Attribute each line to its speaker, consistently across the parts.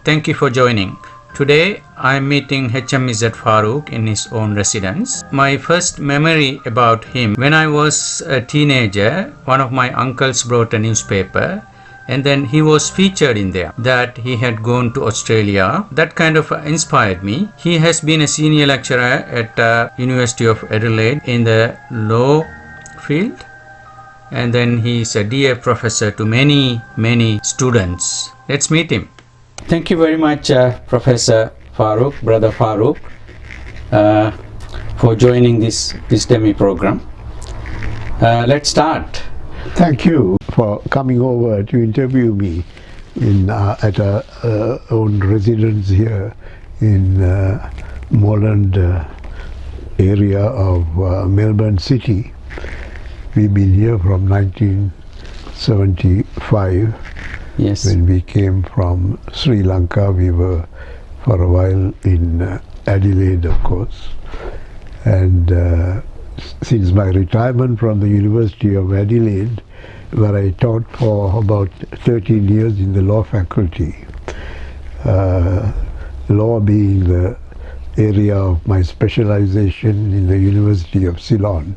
Speaker 1: Thank you for joining. Today I am meeting HMZ Farouque in his own residence. My first memory about him, when I was a teenager, one of my uncles brought a newspaper and then he was featured in there that he had gone to Australia. That kind of inspired me. He has been a senior lecturer at University of Adelaide in the law field, and then he is a DA professor to many students. Let's meet him. Thank you very much, Professor Farouque, Brother Farouque, for joining this Wisdemy program. Let's start.
Speaker 2: Thank you for coming over to interview me at our own residence here in Moreland area of Melbourne City. We've been here from 1975.
Speaker 1: Yes.
Speaker 2: When we came from Sri Lanka, we were for a while in Adelaide, of course. And since my retirement from the University of Adelaide, where I taught for about 13 years in the law faculty, law being the area of my specialization in the University of Ceylon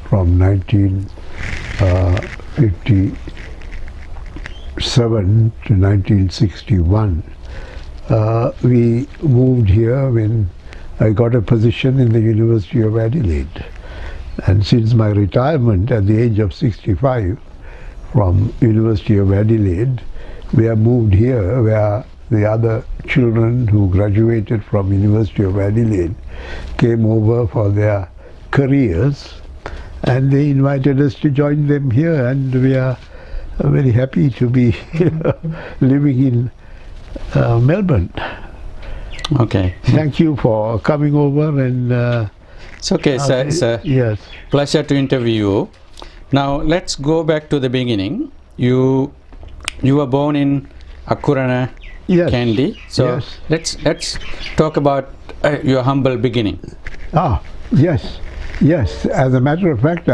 Speaker 2: from 1957 to 1961. We moved here when I got a position in the University of Adelaide. And since my retirement at the age of 65 from University of Adelaide, we have moved here where the other children who graduated from University of Adelaide came over for their careers, and they invited us to join them here, and we are very happy to be living in Melbourne.
Speaker 1: Okay.
Speaker 2: Thank you for coming over, and
Speaker 1: it's okay, sir. It's a
Speaker 2: yes.
Speaker 1: pleasure to interview you. Now let's go back to the beginning. You were born in Akurana,
Speaker 2: Yes.
Speaker 1: Kandy. So
Speaker 2: Yes.
Speaker 1: let's talk about your humble beginning.
Speaker 2: Yes. As a matter of fact,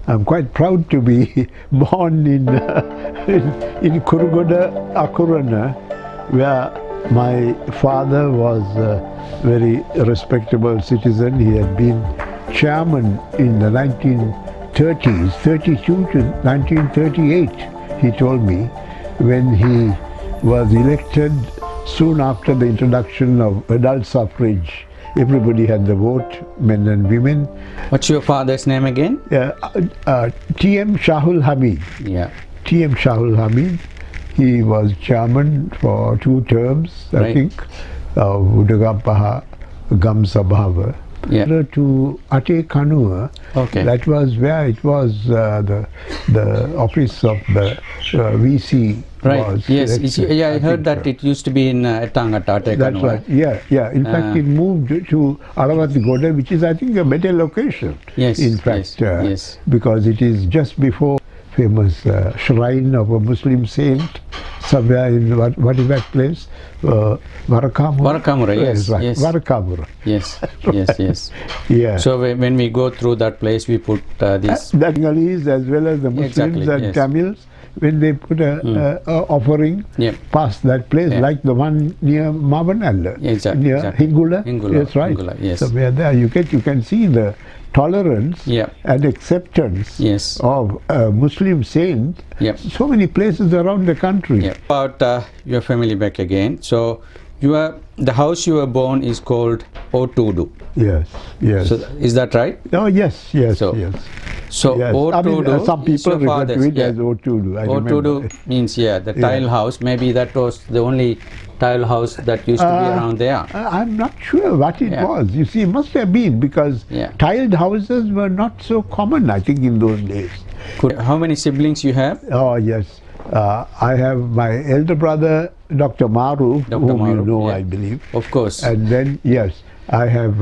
Speaker 2: I'm quite proud to be born in Kurugoda, Akurana, where my father was a very respectable citizen. He had been chairman in the 1930s, 32 to 1938, he told me, when he was elected soon after the introduction of adult suffrage. Everybody had the vote, men and women.
Speaker 1: What's your father's name again?
Speaker 2: T.M. Shahul Hamid.
Speaker 1: Yeah.
Speaker 2: T.M. Shahul Hamid. He was chairman for 2 terms, I think, of Udagampaha Gam Sabhava.
Speaker 1: Yeah.
Speaker 2: To Ate Kanua, that was where it was the office of the VC was.
Speaker 1: Yes, I heard that it used to be in Tangata, Ate
Speaker 2: That's
Speaker 1: Kanua.
Speaker 2: right, yeah. In fact, it moved to Aravatigoda, which is, I think, a better location.
Speaker 1: Yes,
Speaker 2: in fact,
Speaker 1: yes.
Speaker 2: Because it is just before famous shrine of a Muslim saint, somewhere in what is that place? Varakamura.
Speaker 1: Varakamura, yes.
Speaker 2: Right.
Speaker 1: Yes.
Speaker 2: Varakamura.
Speaker 1: Yes.
Speaker 2: Yeah.
Speaker 1: So when we go through that place, we put this.
Speaker 2: The Bengalis as well as the Muslims and Tamils, when they put a offering past that place, like the one near Mavanalla, near Hingula. That's right.
Speaker 1: Hingula, yes.
Speaker 2: So where there you can see the tolerance and acceptance of a Muslim saint. So many places around the country.
Speaker 1: About your family back again. So the house you were born is called Otudu.
Speaker 2: Yes.
Speaker 1: So is that right?
Speaker 2: Oh yes.
Speaker 1: So Otudu,
Speaker 2: some people refer to it as Otudu.
Speaker 1: Otudu means the tile house. Maybe that was the only tile house that used to be around there.
Speaker 2: I'm not sure what it was. You see, it must have been, because tiled houses were not so common, I think, in those days.
Speaker 1: How many siblings you have?
Speaker 2: Oh yes, I have my elder brother, Dr. Maruf, whom you know, I believe.
Speaker 1: Of course.
Speaker 2: And then I have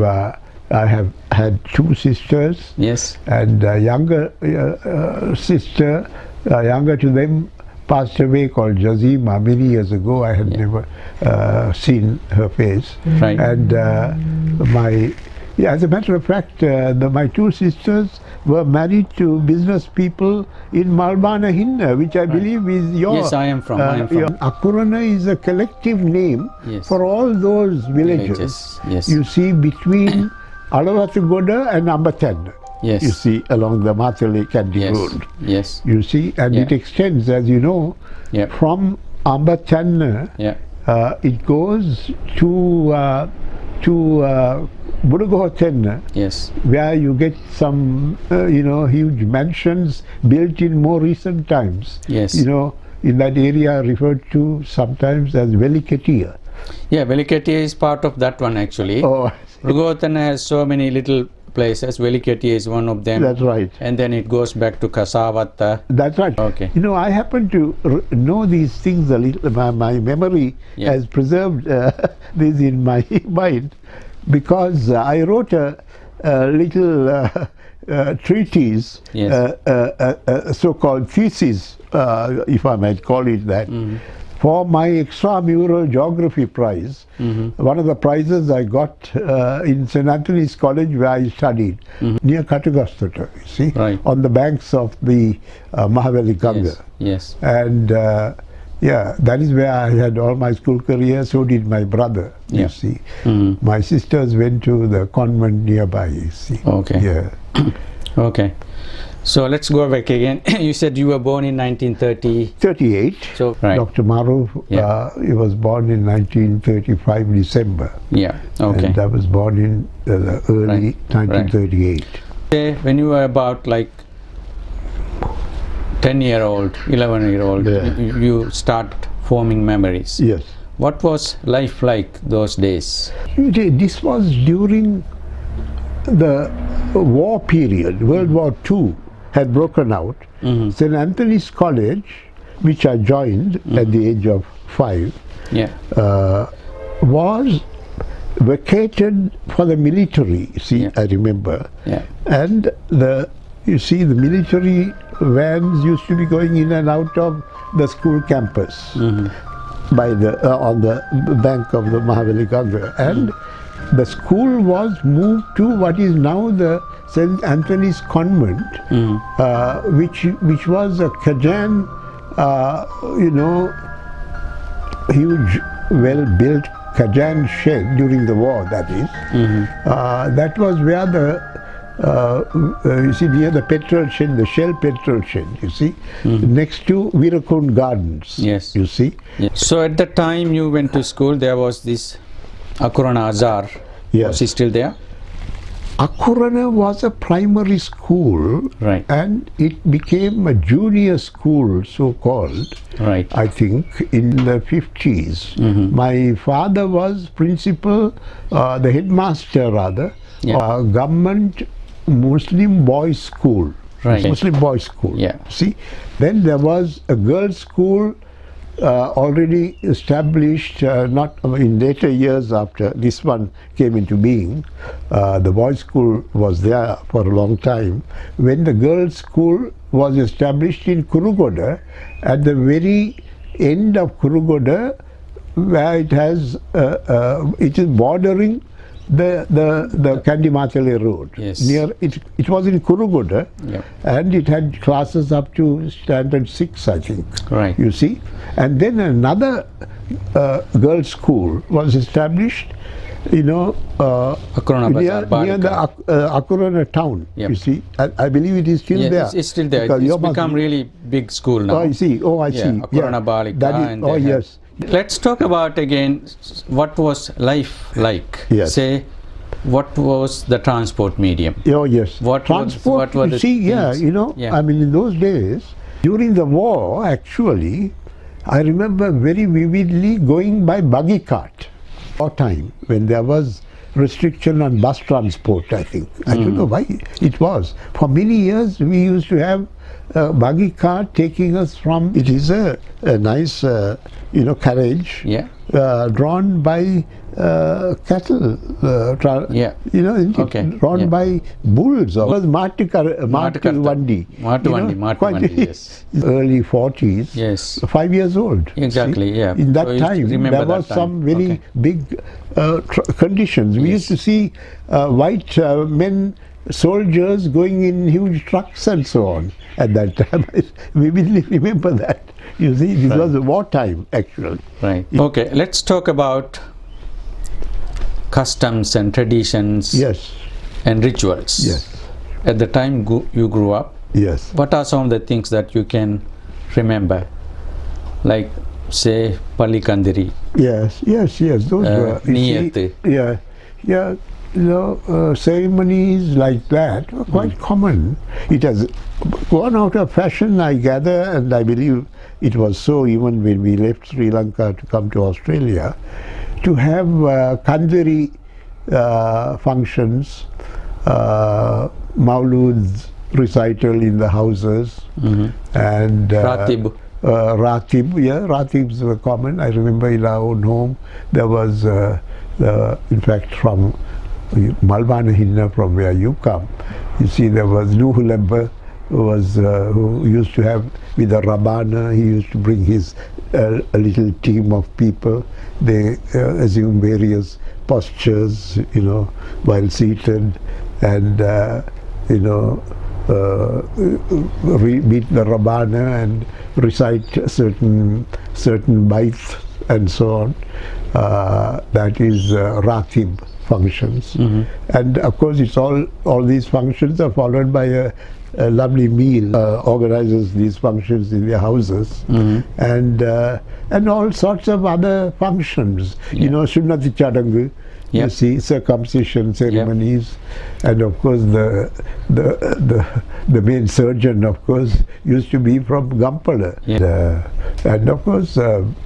Speaker 2: had 2 sisters.
Speaker 1: Yes.
Speaker 2: And a younger sister, younger to them, passed away, called Jazima, many years ago. I had never seen her face.
Speaker 1: Right.
Speaker 2: And as a matter of fact, my 2 sisters were married to business people in Malbana Hinna, which I believe is your...
Speaker 1: Yes, I am from.
Speaker 2: Akurana is a collective name
Speaker 1: Yes.
Speaker 2: for all those villages.
Speaker 1: Yes.
Speaker 2: You see, between Alavatugoda and Ambathan.
Speaker 1: Yes.
Speaker 2: You see, along the Mathale Kandy Road.
Speaker 1: Yes.
Speaker 2: You see, and it extends, as you know, from Ambathan. It goes to Budugohoten, where you get some, huge mansions built in more recent times.
Speaker 1: Yes.
Speaker 2: In that area referred to sometimes as Veliketia.
Speaker 1: Yeah, Veliketia is part of that one actually.
Speaker 2: Oh,
Speaker 1: Budugohoten has so many little places. Veliketia is one of them.
Speaker 2: That's right.
Speaker 1: And then it goes back to Kasavatta.
Speaker 2: That's right.
Speaker 1: Okay.
Speaker 2: I happen to know these things a little. My memory has preserved this in my mind, because I wrote a little treatise, so-called thesis, if I might call it that, for my extramural geography prize. One of the prizes I got in St. Anthony's College, where I studied, near Katugastota, you see, on the banks of the Mahaveli Ganga.
Speaker 1: Yes.
Speaker 2: And that is where I had all my school career. So did my brother, you see. My sisters went to the convent nearby, you see.
Speaker 1: Okay.
Speaker 2: Yeah.
Speaker 1: Okay. So let's go back again. You said you were born in 1930.
Speaker 2: 38.
Speaker 1: So
Speaker 2: Dr. Maruf, he was born in 1935 December.
Speaker 1: Yeah. Okay.
Speaker 2: And I was born in early 1938.
Speaker 1: When you were about like 10-year-old, 11-year-old, you start forming memories.
Speaker 2: Yes.
Speaker 1: What was life like those days?
Speaker 2: This was during the war period. World War II had broken out. St. Anthony's College, which I joined at the age of 5, was vacated for the military. See, I remember. And the military vans used to be going in and out of the school campus by on the bank of the Mahaveli Ganga. And the school was moved to what is now the St. Anthony's Convent, which was a Kajan, huge, well-built Kajan shed during the war, that is. That was where you see, near the petrol shed, the Shell petrol shed, you see, next to Virakund Gardens, you see.
Speaker 1: So at the time you went to school, there was this Akurana Azar. Was he still there?
Speaker 2: Akurana was a primary school, and it became a junior school, so-called, I think, in the 50s. My father was principal, the headmaster rather, government Muslim boys' school. Muslim boys' school. See, then there was a girls' school already established, not in later years after this one came into being. The boys' school was there for a long time. When the girls' school was established in Kurugoda, at the very end of Kurugoda, where it has, it is bordering the Kandy Mathale Road. Near it was in Kurugoda, and it had classes up to standard 6, I think. You see, and then another girls' school was established,
Speaker 1: Akurana
Speaker 2: near the Akurana town. You see, I believe it is still there.
Speaker 1: It's still there. It's become really big school now.
Speaker 2: I see. Oh, I see.
Speaker 1: Akurana Balika.
Speaker 2: That is, yes.
Speaker 1: Let's talk about again what was life like. Say, what was the transport medium?
Speaker 2: Oh yes.
Speaker 1: What were the things?
Speaker 2: I mean, in those days, during the war, actually, I remember very vividly going by buggy cart. War time, when there was restriction on bus transport, I think. I don't know why it was. For many years, we used to have a buggy cart taking us from. It is a nice, carriage, drawn by cattle, drawn by bulls. It was Martu-Vandi.
Speaker 1: Yes.
Speaker 2: Early 40s.
Speaker 1: Yes.
Speaker 2: 5 years old.
Speaker 1: Exactly.
Speaker 2: See? In that time, there was some very big conditions. We used to see white men soldiers going in huge trucks and so on at that time. We vividly remember that. You see, this was wartime actually.
Speaker 1: Right. Okay, let's talk about customs and traditions.
Speaker 2: Yes.
Speaker 1: And rituals.
Speaker 2: Yes.
Speaker 1: At the time you grew up,
Speaker 2: yes.
Speaker 1: What are some of the things that you can remember? Like, say, Palikandiri.
Speaker 2: Yes. Those were.
Speaker 1: Niyat.
Speaker 2: Yeah. Ceremonies like that were quite common. It has gone out of fashion, I gather, and I believe it was so even when we left Sri Lanka to come to Australia, to have Kandiri functions, Maulud's recital in the houses, and
Speaker 1: Ratib.
Speaker 2: Ratibs were common. I remember in our own home there was, in fact, from Malvana Hinna, from where you come, you see there was Nuhulemba, who used to have with the Rabana. He used to bring his a little team of people. They assume various postures, while seated, and meet the Rabana and recite certain bites and so on. That is Ratib functions. And of course it's all these functions are followed by a lovely meal. Organizes these functions in their houses, and all sorts of other functions. Sunnati Chadangu, you see, circumcision ceremonies, and of course the main surgeon, of course, used to be from Gampala, and of course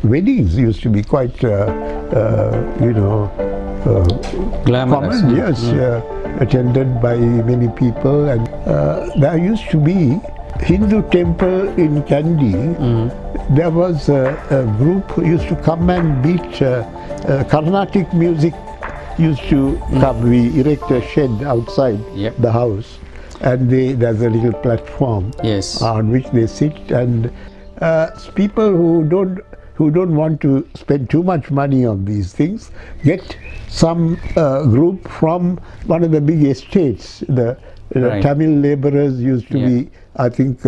Speaker 2: weddings used to be quite
Speaker 1: glamorous.
Speaker 2: Common, yes, attended by many people, and there used to be Hindu temple in Kandy. There was a group who used to come and beat Carnatic music. Used to come. We erect a shed outside the house, and there's a little platform on which they sit, and people who don't want to spend too much money on these things get some group from one of the big estates. The Tamil laborers used to be, I think,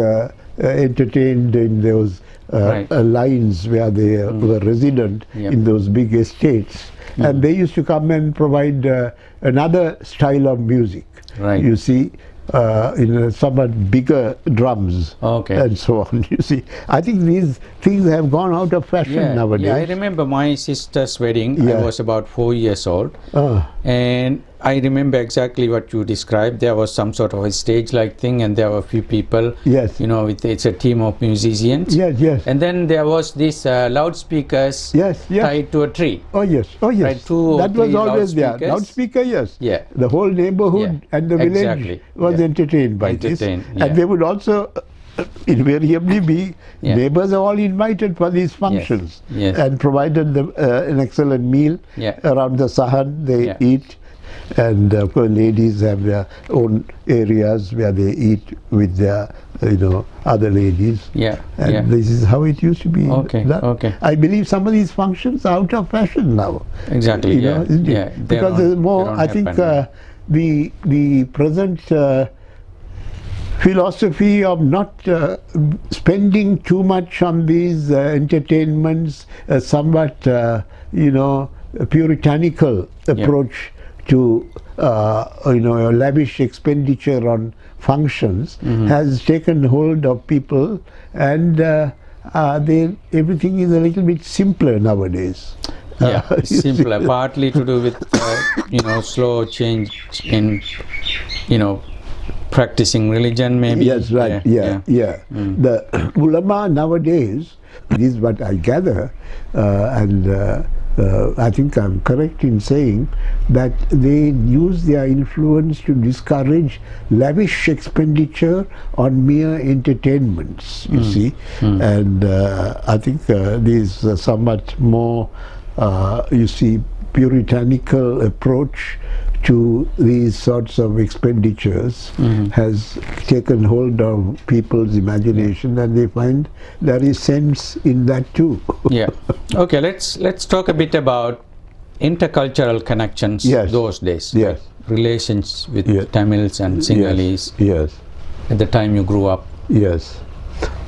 Speaker 2: entertained in those lines where they were resident in those big estates. And they used to come and provide another style of music. You see, in somewhat bigger drums and so on. You see, I think these things have gone out of fashion nowadays.
Speaker 1: Yeah, I remember my sister's wedding. I was about 4 years old, and I remember exactly what you described. There was some sort of a stage-like thing, and there were a few people. It's a team of musicians. And then there was this loudspeakers tied to a tree.
Speaker 2: Right, that was always there. Loudspeaker, the whole neighborhood and the village was entertained by this. And they would also invariably be neighbors are all invited for these functions and provided them an excellent meal around the sahan. They eat. And of course, ladies have their own areas where they eat with their, other ladies. And this is how it used to be. I believe some of these functions are out of fashion now.
Speaker 1: Exactly.
Speaker 2: Isn't it? Because there's more. I think the present philosophy of not spending too much on these entertainments, somewhat, puritanical approach to a lavish expenditure on functions has taken hold of people, and everything is a little bit simpler nowadays.
Speaker 1: Simpler, partly to do with slow change in practicing religion, maybe.
Speaker 2: Yes, right. The ulama nowadays, this is what I gather, and I think I'm correct in saying that they use their influence to discourage lavish expenditure on mere entertainments, you see. And I think this somewhat more, puritanical approach to these sorts of expenditures has taken hold of people's imagination, and they find there is sense in that too.
Speaker 1: Okay, let's talk a bit about intercultural connections those days. relations with
Speaker 2: Yes.
Speaker 1: Tamils and Sinhalese
Speaker 2: Yes.
Speaker 1: at the time you grew up?
Speaker 2: Yes.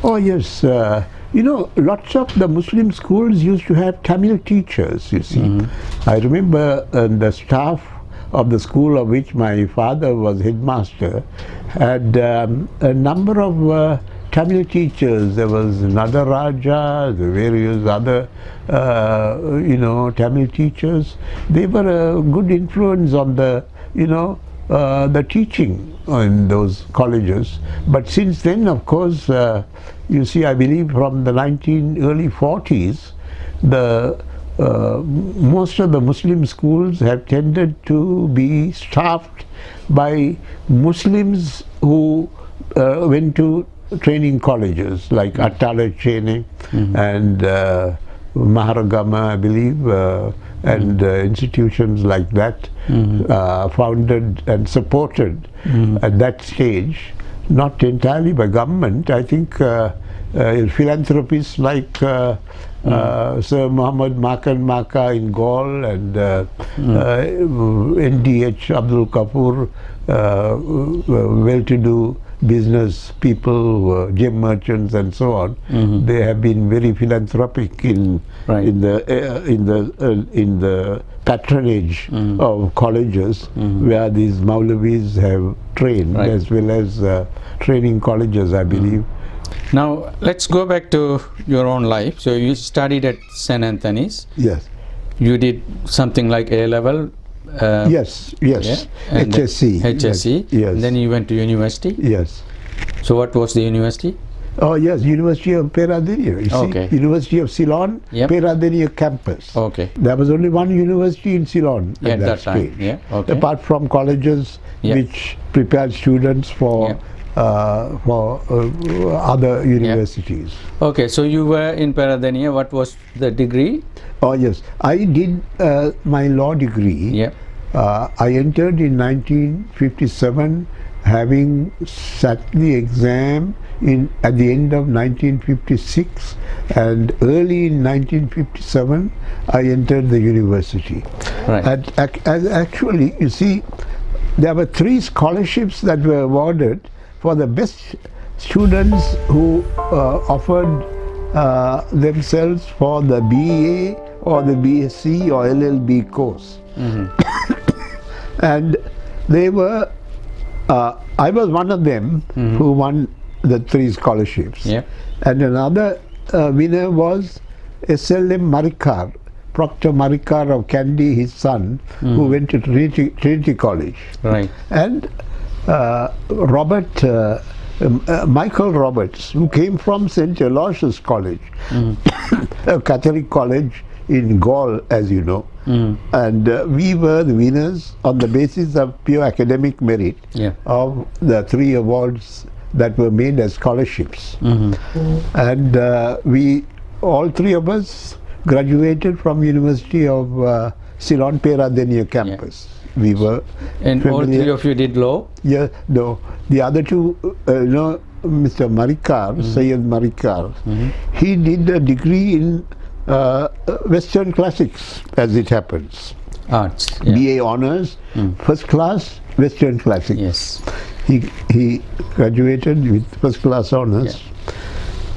Speaker 2: Oh, yes. Lots of the Muslim schools used to have Tamil teachers, you see. I remember the staff of the school of which my father was headmaster had a number of Tamil teachers. There was Nadaraja, the various other, Tamil teachers. They were a good influence on the teaching in those colleges. But since then, of course, you see, I believe from the early 40s, most of the Muslim schools have tended to be staffed by Muslims who went to training colleges like Adelaide training and Maharagama, I believe, and institutions like that, founded and supported at that stage, not entirely by government. I think philanthropists like Sir Muhammad Makan Maka in Gaul and NDH Abdul Kapoor, well-to-do business people, gem merchants, and so on. They have been very philanthropic in the patronage of colleges where these Maulavis have trained, as well as training colleges, I believe.
Speaker 1: Now let's go back to your own life. So you studied at St. Anthony's.
Speaker 2: Yes.
Speaker 1: You did something like A level.
Speaker 2: Yes.
Speaker 1: And
Speaker 2: HSC.
Speaker 1: HSC.
Speaker 2: Yes.
Speaker 1: And then you went to university.
Speaker 2: Yes.
Speaker 1: So what was the university?
Speaker 2: Oh yes, University of Peradeniya. You see, University of Ceylon, Peradeniya campus.
Speaker 1: Okay.
Speaker 2: There was only one university in Ceylon at that
Speaker 1: time.
Speaker 2: stage. Apart from colleges which prepared students for other universities.
Speaker 1: Okay, so you were in Peradeniya. What was the degree?
Speaker 2: Oh yes, I did my law degree. I entered in 1957, having sat the exam at the end of 1956, and early in 1957 I entered the university. And actually, you see, there were 3 scholarships that were awarded for the best students who offered themselves for the BA or the BSc or LLB course. And they were, I was one of them who won the 3 scholarships. And another winner was SLM Marikar, Proctor Marikar of Kandy, his son, who went to Trinity College. And Michael Roberts, who came from St. Aloysius College, a Catholic college in Gaul, as you know. And we were the winners on the basis of pure academic merit of the 3 awards that were made as scholarships. And we, all 3 of us, graduated from University of Ceylon Peradeniya campus. We were
Speaker 1: and all 3 of you did law?
Speaker 2: No. The other 2, Mr. Marikar, Syed Marikar, he did a degree in Western Classics, as it happens.
Speaker 1: Arts.
Speaker 2: BA Honours, first class, Western Classics. He graduated with first class honours.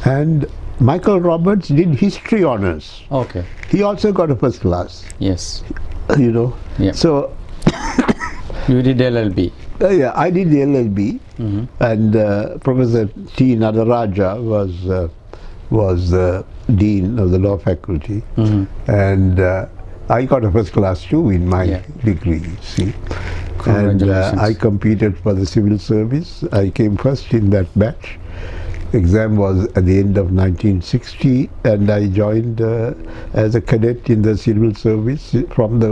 Speaker 2: And Michael Roberts did History Honours. He also got a first class. So
Speaker 1: you did LLB?
Speaker 2: I did the LLB, and Professor T. Nadaraja was the Dean of the Law Faculty, and I got a first class too in my degree, see. And I competed for the civil service. I came first in that batch. Exam was at the end of 1960, and I joined as a cadet in the civil service from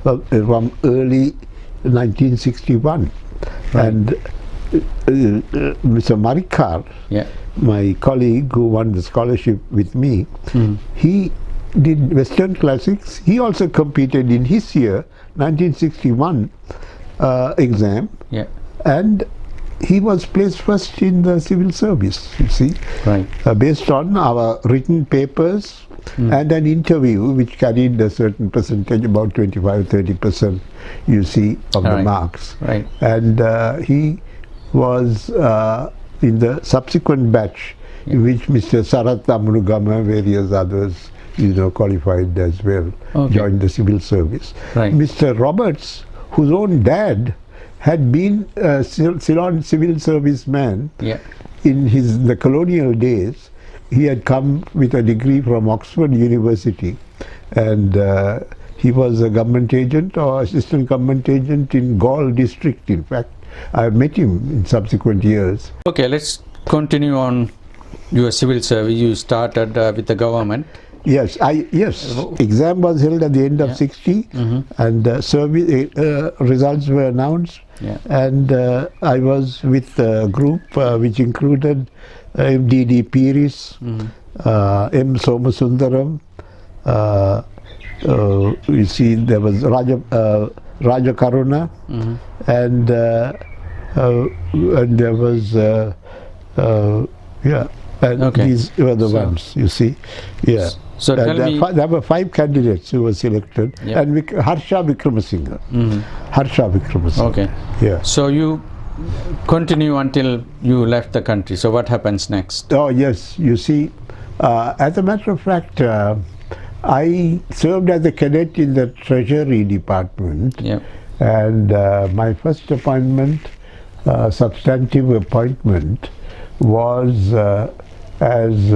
Speaker 2: early 1961. And Mr. Marikar, my colleague who won the scholarship with me, he did Western Classics. He also competed in his year, 1961 exam, and he was placed first in the civil service, you see,
Speaker 1: Right.
Speaker 2: based on our written papers and an interview which carried a certain percentage, about 25-30%, you see, of the
Speaker 1: Right.
Speaker 2: marks.
Speaker 1: Right.
Speaker 2: And he was in the subsequent batch, in which Mr. Sarath Amrugama, various others, qualified as well,
Speaker 1: Okay.
Speaker 2: joined the civil service.
Speaker 1: Right.
Speaker 2: Mr. Roberts, whose own dad had been a Ceylon civil service man
Speaker 1: Yeah.
Speaker 2: in the colonial days. He had come with a degree from Oxford University, and he was a government agent or assistant government agent in Gaul district. In fact, I met him in subsequent years.
Speaker 1: Okay, let's continue on your civil service. You started with the government.
Speaker 2: Yes, exam was held at the end of 60, and service results were announced.
Speaker 1: Yeah.
Speaker 2: And I was with a group which included MDD Piris, M. Somasundaram. You see, there was Raja Karuna, and there was and
Speaker 1: Okay.
Speaker 2: these were the ones, you see. Yeah.
Speaker 1: So
Speaker 2: And
Speaker 1: tell me.
Speaker 2: there were 5 candidates who were selected,
Speaker 1: Yeah.
Speaker 2: and Harsha Vikramasinghe. Harsha Vikramasinghe.
Speaker 1: Okay.
Speaker 2: Yeah.
Speaker 1: So you continue until you left the country. So what happens next?
Speaker 2: Oh yes, you see, as a matter of fact, I served as a cadet in the Treasury Department,
Speaker 1: Yeah.
Speaker 2: and my first appointment, substantive appointment, was as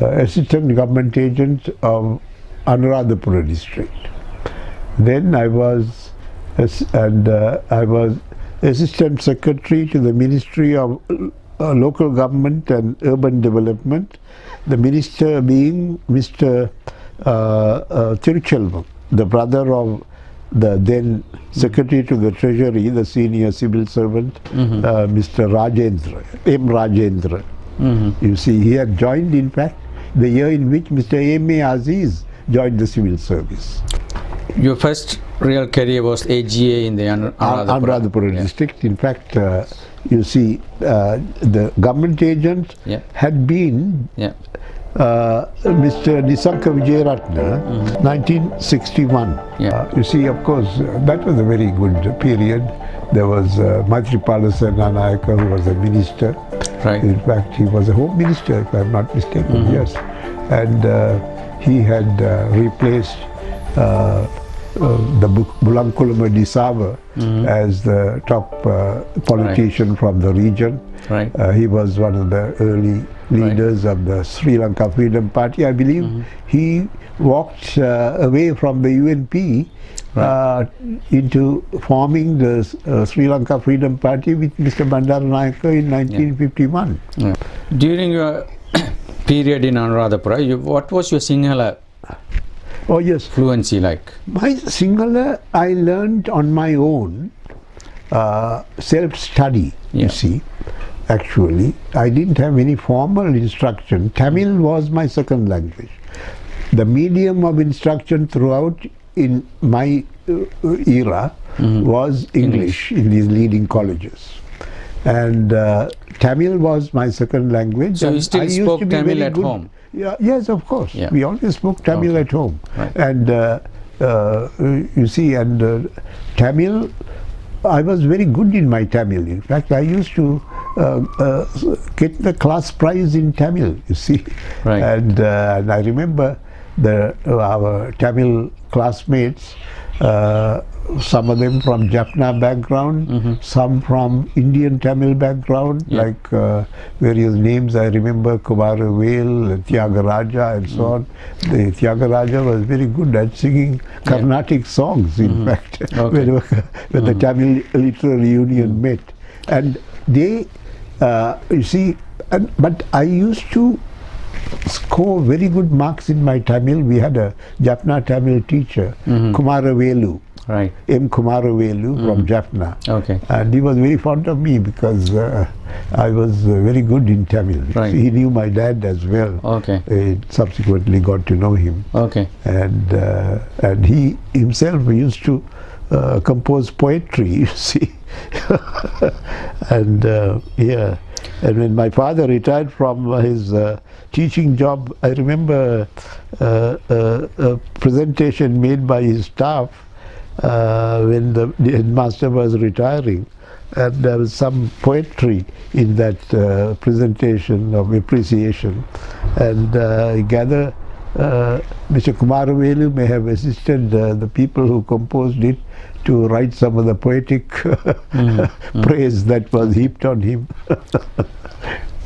Speaker 2: assistant government agent of Anuradhapura district. Then I was assistant secretary to the Ministry of Local Government and Urban Development, the minister being Mr. Tiruchelvam, the brother of the then Secretary to the Treasury, the senior civil servant, Mr. Rajendra, M. Rajendra. You see, he had joined, in fact, the year in which Mr. M.A. Aziz joined the civil service.
Speaker 1: Your first real career was AGA in the
Speaker 2: Anuradhapura district. In fact, you see, the government agent
Speaker 1: Yeah.
Speaker 2: had been
Speaker 1: Yeah.
Speaker 2: Mr. Nisanka Vijayaratna, 1961.
Speaker 1: Yeah.
Speaker 2: You see, of course, that was a very good period. There was Maitripala Senanayaka, who was a minister.
Speaker 1: Right.
Speaker 2: In fact, he was a home minister, if I'm not mistaken, yes. And he had replaced the Bulankulama Disava as the top politician from the region.
Speaker 1: Right.
Speaker 2: He was one of the early leaders of the Sri Lanka Freedom Party. I believe he walked away from the UNP into forming the Sri Lanka Freedom Party with Mr. Bandaranayake in 1951.
Speaker 1: Yeah. During your period in Anuradhapura, what was your Sinhala
Speaker 2: Oh yes,
Speaker 1: fluency like?
Speaker 2: my Sinhala I learned on my own, self-study,
Speaker 1: Yeah.
Speaker 2: you see. Actually, I didn't have any formal instruction. Tamil was my second language. The medium of instruction throughout in my era was English in these leading colleges. And Tamil was my second language.
Speaker 1: So you
Speaker 2: and
Speaker 1: still
Speaker 2: I used
Speaker 1: spoke
Speaker 2: to be
Speaker 1: Tamil
Speaker 2: very
Speaker 1: at
Speaker 2: good.
Speaker 1: home?
Speaker 2: Yeah, yes, of course.
Speaker 1: Yeah.
Speaker 2: We always spoke Tamil at home.
Speaker 1: Right.
Speaker 2: And you see, and Tamil, I was very good in my Tamil. In fact, I used to get the class prize in Tamil, you see.
Speaker 1: Right.
Speaker 2: And I remember our Tamil classmates, some of them from Jaffna background, some from Indian Tamil background, like various names I remember, Kumaravel, Tyagaraja and so on. The Tyagaraja was very good at singing Carnatic songs, in fact,
Speaker 1: Okay.
Speaker 2: when the Tamil Literary Union met. And they, you see, but I used to score very good marks in my Tamil. We had a Jaffna Tamil teacher, Kumaravelu,
Speaker 1: Right.
Speaker 2: M. Kumaravelu from Jaffna.
Speaker 1: Okay.
Speaker 2: And he was very fond of me because I was very good in Tamil.
Speaker 1: Right.
Speaker 2: He knew my dad as well.
Speaker 1: Okay.
Speaker 2: Subsequently got to know him.
Speaker 1: Okay.
Speaker 2: And he himself used to compose poetry, you see. And yeah, and when my father retired from his teaching job, I remember a presentation made by his staff when the headmaster was retiring, and there was some poetry in that presentation of appreciation, and I gather Mr. Kumaravelu may have assisted the people who composed it to write some of the poetic praise that was heaped on him.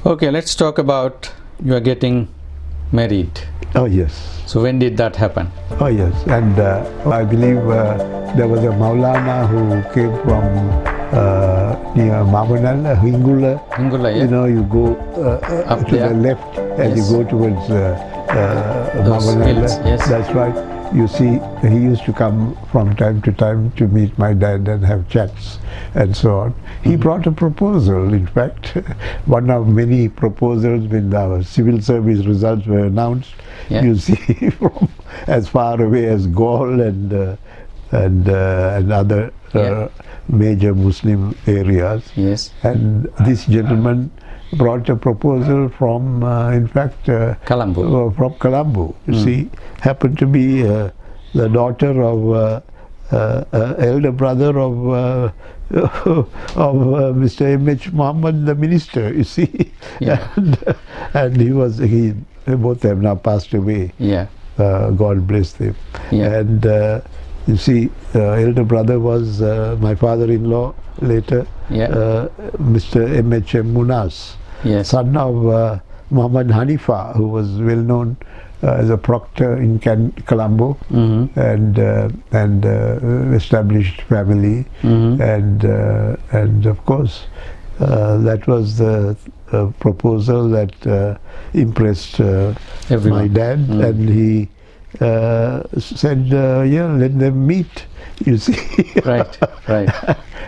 Speaker 1: Okay, let's talk about you are getting married.
Speaker 2: Oh yes.
Speaker 1: So when did that happen?
Speaker 2: Oh yes, and I believe there was a Maulana who came from near Mamanal, Hingula.
Speaker 1: Hingula, yeah.
Speaker 2: You know, you go
Speaker 1: Up
Speaker 2: to
Speaker 1: there.
Speaker 2: the left and
Speaker 1: Yes.
Speaker 2: you go towards
Speaker 1: Those
Speaker 2: Mamanal.
Speaker 1: hills, yes.
Speaker 2: That's right. You see, he used to come from time to time to meet my dad and have chats and so on. He brought a proposal, in fact, one of many proposals when our civil service results were announced.
Speaker 1: Yeah.
Speaker 2: You see, from as far away as Gaul and other
Speaker 1: Yeah.
Speaker 2: major Muslim areas.
Speaker 1: Yes.
Speaker 2: And this gentleman brought a proposal from, in fact,
Speaker 1: Colombo.
Speaker 2: from Colombo. You see, happened to be the daughter of elder brother of Mr. M.H. Muhammad, the minister. You see,
Speaker 1: Yeah.
Speaker 2: and they both have now passed away.
Speaker 1: Yeah.
Speaker 2: God bless them.
Speaker 1: Yeah.
Speaker 2: And you see, elder brother was my father-in-law later,
Speaker 1: Yeah.
Speaker 2: Mr. M.H.M. Munas,
Speaker 1: Yes.
Speaker 2: son of Muhammad Hanifa, who was well known as a proctor in Colombo, and established family, and of course that was the proposal that impressed
Speaker 1: Everyone.
Speaker 2: my dad, and he said, yeah, let them meet, you see.
Speaker 1: Right. Right.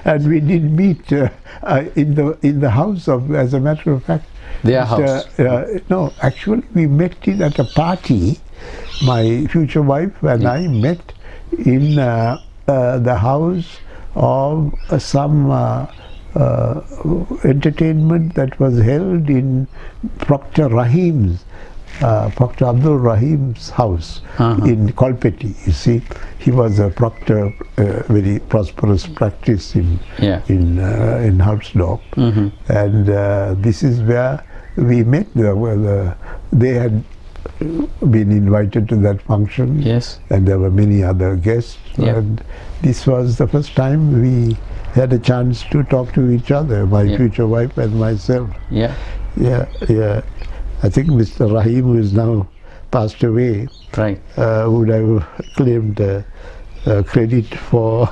Speaker 2: And we did meet in the house of, as a matter of fact,
Speaker 1: Their house.
Speaker 2: no, actually we met at a party. My future wife and I met in the house of some entertainment that was held in Proctor Abdul Rahim's house in Kolpeti. You see, he was a proctor, very prosperous practice in Housdorp, and this is where we met. They had been invited to that function,
Speaker 1: Yes.
Speaker 2: and there were many other guests,
Speaker 1: Yeah.
Speaker 2: and this was the first time we had a chance to talk to each other, my future wife and myself.
Speaker 1: Yeah.
Speaker 2: Yeah. I think Mr. Rahim, who is now passed away,
Speaker 1: Right.
Speaker 2: would have claimed credit for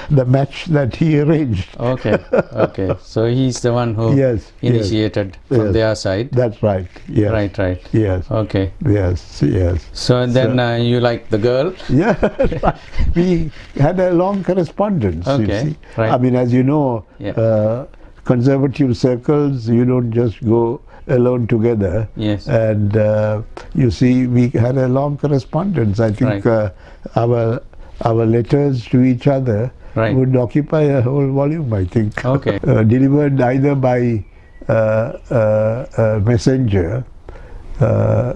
Speaker 2: the match that he arranged.
Speaker 1: Okay. Okay. So he's the one who
Speaker 2: Yes,
Speaker 1: initiated from
Speaker 2: yes.
Speaker 1: their side.
Speaker 2: That's right. Yes.
Speaker 1: Right. Right.
Speaker 2: Yes.
Speaker 1: Okay.
Speaker 2: Yes. Yes.
Speaker 1: So then you like the girl.
Speaker 2: Yeah. We had a long correspondence.
Speaker 1: Okay,
Speaker 2: You see.
Speaker 1: right.
Speaker 2: I mean, as you know, conservative circles, you don't just go alone together.
Speaker 1: Yes.
Speaker 2: And you see, we had a long correspondence. I think our letters to each other would occupy a whole volume, I think.
Speaker 1: Okay.
Speaker 2: Delivered either by messenger,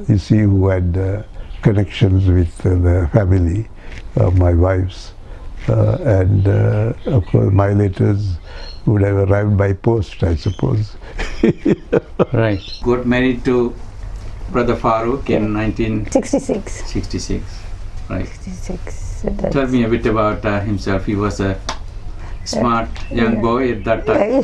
Speaker 2: you see, who had connections with the family of my wife's, and of course my letters would have arrived by post, I suppose.
Speaker 1: Right. Got married to Brother Farouque in 1966.
Speaker 3: 66.
Speaker 1: Right.
Speaker 3: 66.
Speaker 1: Tell me a bit about himself. He was a smart young boy at that time.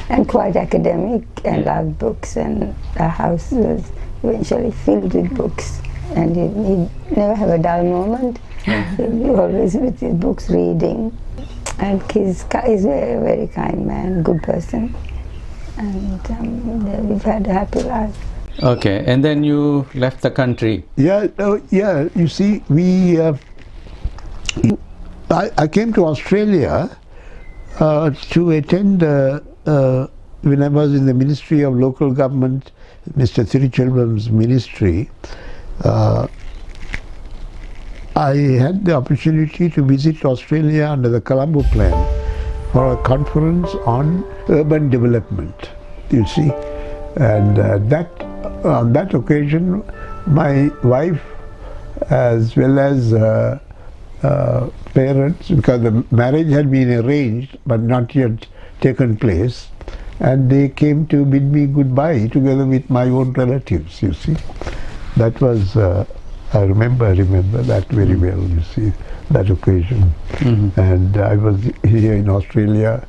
Speaker 3: And quite academic and loved books, and the house was eventually filled with books, and he'd never have a dull moment. He'd be always with his books reading, and he's a very kind man, good person, and we've had a happy life.
Speaker 1: Okay, and then you left the country.
Speaker 2: Yeah, you see, I came to Australia to attend, when I was in the Ministry of Local Government, Mr. Thirichelvam's ministry, I had the opportunity to visit Australia under the Colombo Plan for a conference on urban development, you see. And on that occasion, my wife, as well as parents, because the marriage had been arranged but not yet taken place, and they came to bid me goodbye together with my own relatives, you see. That was, I remember that very well, you see, that occasion. And I was here in Australia.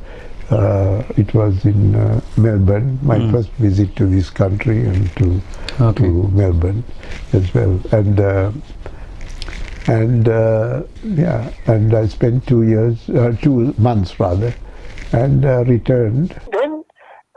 Speaker 2: It was in Melbourne, my first visit to this country, and to Melbourne as well. And I spent 2 months rather, and returned. Then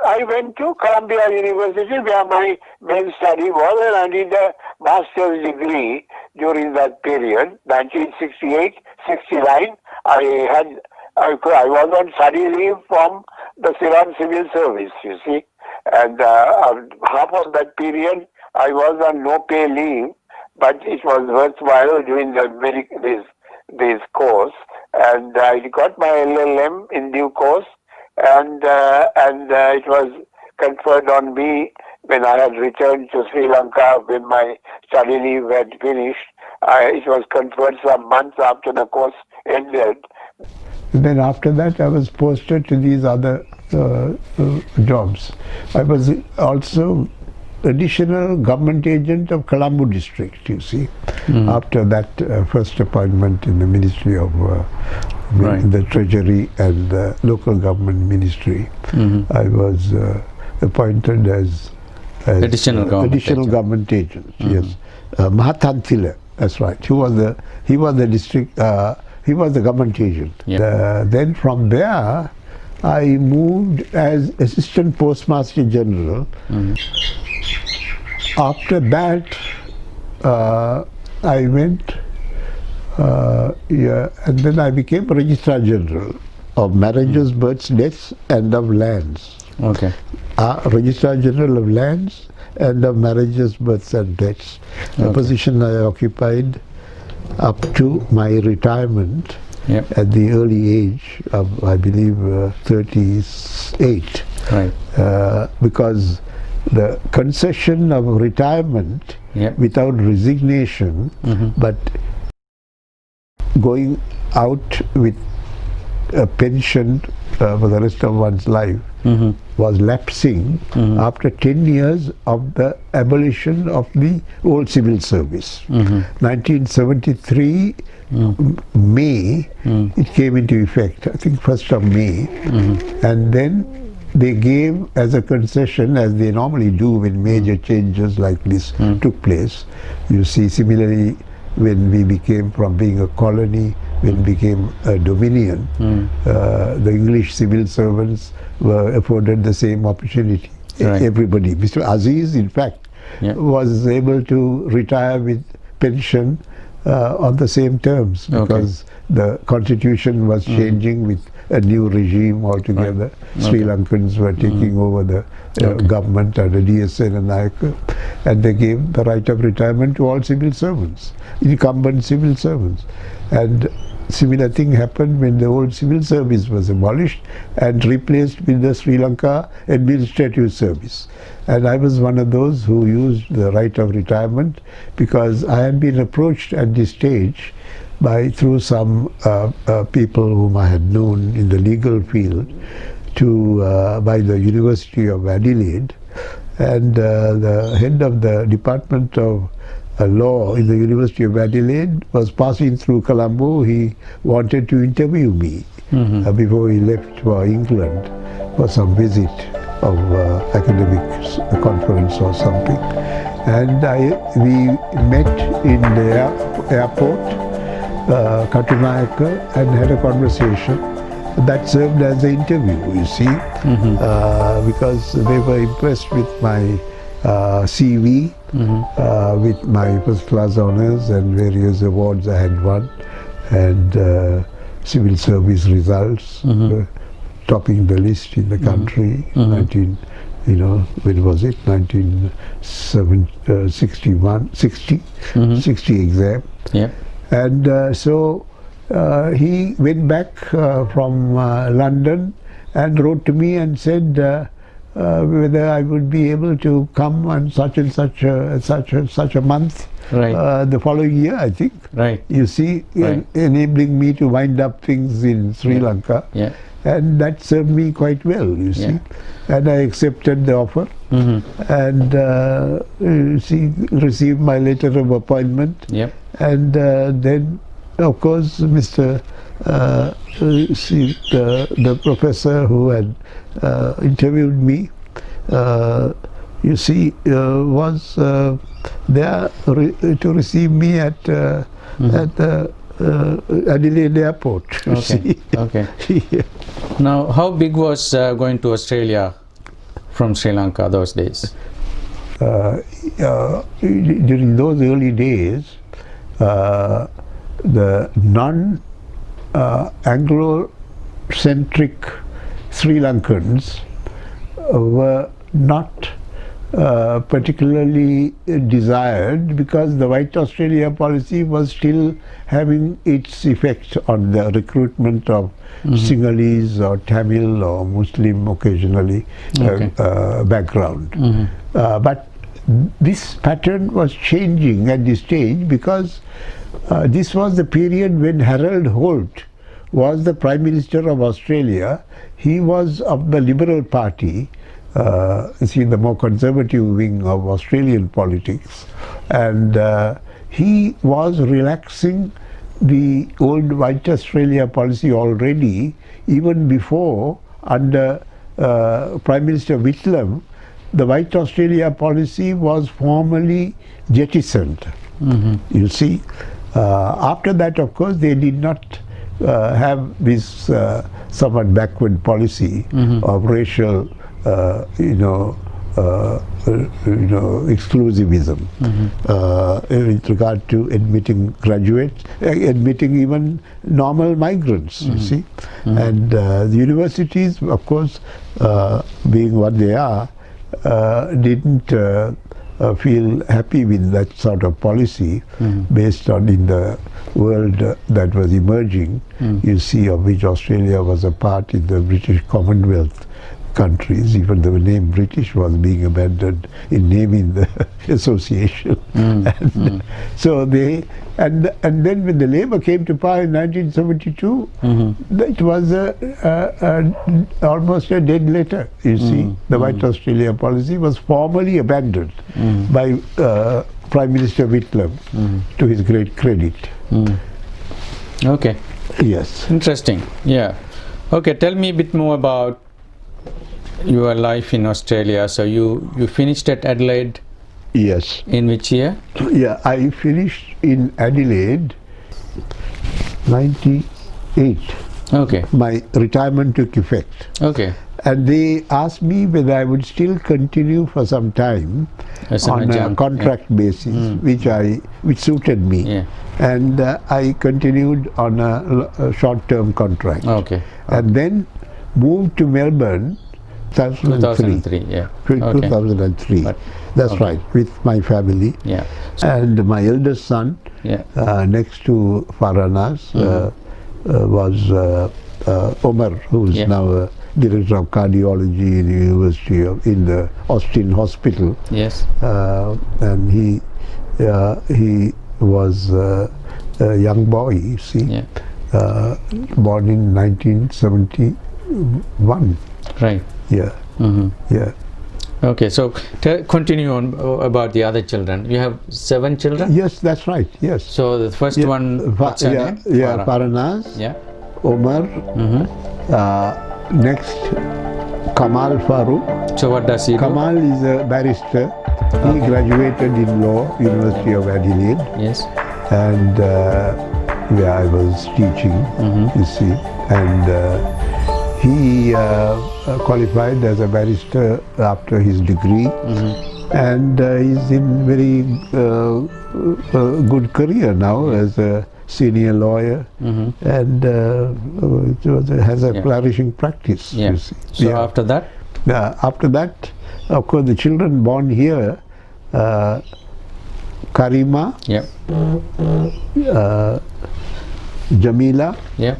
Speaker 2: I went to Columbia University, where my main study was, and I did a master's degree during that period, 1968-69. I was on study leave from the Ceylon Civil Service, you see, and half of that period I was on no pay leave, but it was worthwhile doing this course, and I got my LLM in due course, and it was conferred on me when I had returned to Sri Lanka when my study leave had finished. It was conferred some months after the course ended. And then after that I was posted to these other jobs. I was also additional government agent of Colombo district, you see, after that first appointment in the Ministry of the Treasury and the Local Government Ministry. I was appointed as additional government agent. Yes, Mahathantila, that's right. He was the district. He was the government agent. Then from there, I moved as Assistant Postmaster General. After that, I went, and then I became Registrar General of Marriages, Births, Deaths, and of Lands. Okay. Registrar General of Lands and of Marriages, Births, and Deaths. A position I occupied up to my retirement at the early age of, I believe, 38. Right. Because the concession of retirement without resignation, but going out with a pension for the rest of one's life, was lapsing after 10 years of the abolition of the old civil service. 1973 May, it came into effect, I think 1st of May, and then they gave as a concession, as they normally do when major changes like this took place. You see, similarly, when we became from being a colony, when we became a dominion, the English civil servants were afforded the same opportunity. Everybody. Mr. Aziz, in fact, was able to retire with pension on the same terms, because the constitution was changing with a new regime altogether. Sri Lankans were taking over the government under DSN and Nayaka, and they gave the right of retirement to all civil servants, incumbent civil servants. And similar thing happened when the old civil service was abolished and replaced with the Sri Lanka Administrative Service. And I was one of those who used the right of retirement, because I had been approached at this stage through some people whom I had known in the legal field by the University of Adelaide, and the head of the Department of Law in the University of Adelaide was passing through Colombo. He wanted to interview me before he left for England for some visit of academic conference or something. And we met in the airport, Katunayaka, and had a conversation that served as an interview, you see, because they were impressed with my CV, with my first class honors and various awards I had won, and civil service results, topping the list in the country. When was it? 1960 exam. And so he went back from London and wrote to me and said whether I would be able to come on such and such a month.
Speaker 1: Right.
Speaker 2: The following year, I think.
Speaker 1: Right.
Speaker 2: You see,
Speaker 1: Right.
Speaker 2: enabling me to wind up things in Sri Lanka.
Speaker 1: Yeah.
Speaker 2: And that served me quite well, you see.
Speaker 1: Yeah.
Speaker 2: And I accepted the offer and received my letter of appointment.
Speaker 1: Yep.
Speaker 2: And then, of course, Mr. The professor who had interviewed me, was there to receive me at the Adelaide airport. You
Speaker 1: Okay.
Speaker 2: see.
Speaker 1: Okay.
Speaker 2: Yeah.
Speaker 1: Now, how big was going to Australia from Sri Lanka those days?
Speaker 2: During those early days, the non-Anglo-centric Sri Lankans were not particularly desired, because the White Australia policy was still having its effect on the recruitment of Sinhalese or Tamil or Muslim occasionally background. But this pattern was changing at this stage, because this was the period when Harold Holt was the Prime Minister of Australia. He was of the Liberal Party, the more conservative wing of Australian politics, and he was relaxing the old White Australia policy already, even before, under Prime Minister Whitlam, the White Australia policy was formally jettisoned. You see, after that, of course, they did not have this somewhat backward policy of racial, exclusivism with regard to admitting graduates, admitting even normal migrants. You see, and the universities, of course, being what they are, didn't feel happy with that sort of policy based on, in the world that was emerging, you see, of which Australia was a part, in the British Commonwealth countries. Even the name British was being abandoned in naming the association. So they, and then when the Labour came to power in 1972, it was almost a dead letter. You see, the White Australia policy was formally abandoned by Prime Minister Whitlam, to his great credit.
Speaker 1: Okay.
Speaker 2: Yes.
Speaker 1: Interesting. Yeah. Okay, tell me a bit more about your life in Australia. So you finished at Adelaide
Speaker 2: Yes.
Speaker 1: in which year?
Speaker 2: Yeah, I finished in Adelaide 98.
Speaker 1: Okay.
Speaker 2: My retirement took effect.
Speaker 1: Okay.
Speaker 2: And they asked me whether I would still continue for some time
Speaker 1: As an
Speaker 2: on a
Speaker 1: adjunct,
Speaker 2: contract basis, which suited me.
Speaker 1: Yeah.
Speaker 2: And I continued on a short-term contract.
Speaker 1: Okay.
Speaker 2: And then moved to Melbourne 2003.
Speaker 1: Yeah.
Speaker 2: 2003.
Speaker 1: But-
Speaker 2: That's
Speaker 1: okay.
Speaker 2: right, with my family.
Speaker 1: Yeah.
Speaker 2: And my eldest son,
Speaker 1: Yeah.
Speaker 2: next to Faranas, was Omar, who is
Speaker 1: Yeah.
Speaker 2: now a director of cardiology in the University in the Austin Hospital.
Speaker 1: Yes.
Speaker 2: And he was a young boy, you see,
Speaker 1: Yeah.
Speaker 2: born in 1971.
Speaker 1: Right.
Speaker 2: Yeah, yeah.
Speaker 1: Okay. So continue on about the other children. You have 7 children.
Speaker 2: Yes, that's right. Yes.
Speaker 1: So the first one. What's her name?
Speaker 2: Yeah,
Speaker 1: Farah.
Speaker 2: Faranas,
Speaker 1: Yeah.
Speaker 2: Omar. Next, Kamal Farouque.
Speaker 1: So what does he do?
Speaker 2: Kamal is a barrister. He graduated in law, University of Adelaide,
Speaker 1: Yes.
Speaker 2: and where I was teaching, you see, and he qualified as a barrister after his degree, and he's in very good career now as a senior lawyer, and has a flourishing practice.
Speaker 1: Yeah.
Speaker 2: You see.
Speaker 1: So after that.
Speaker 2: After that, of course, the children born here Karima,
Speaker 1: Yep.
Speaker 2: Jamila,
Speaker 1: Yep.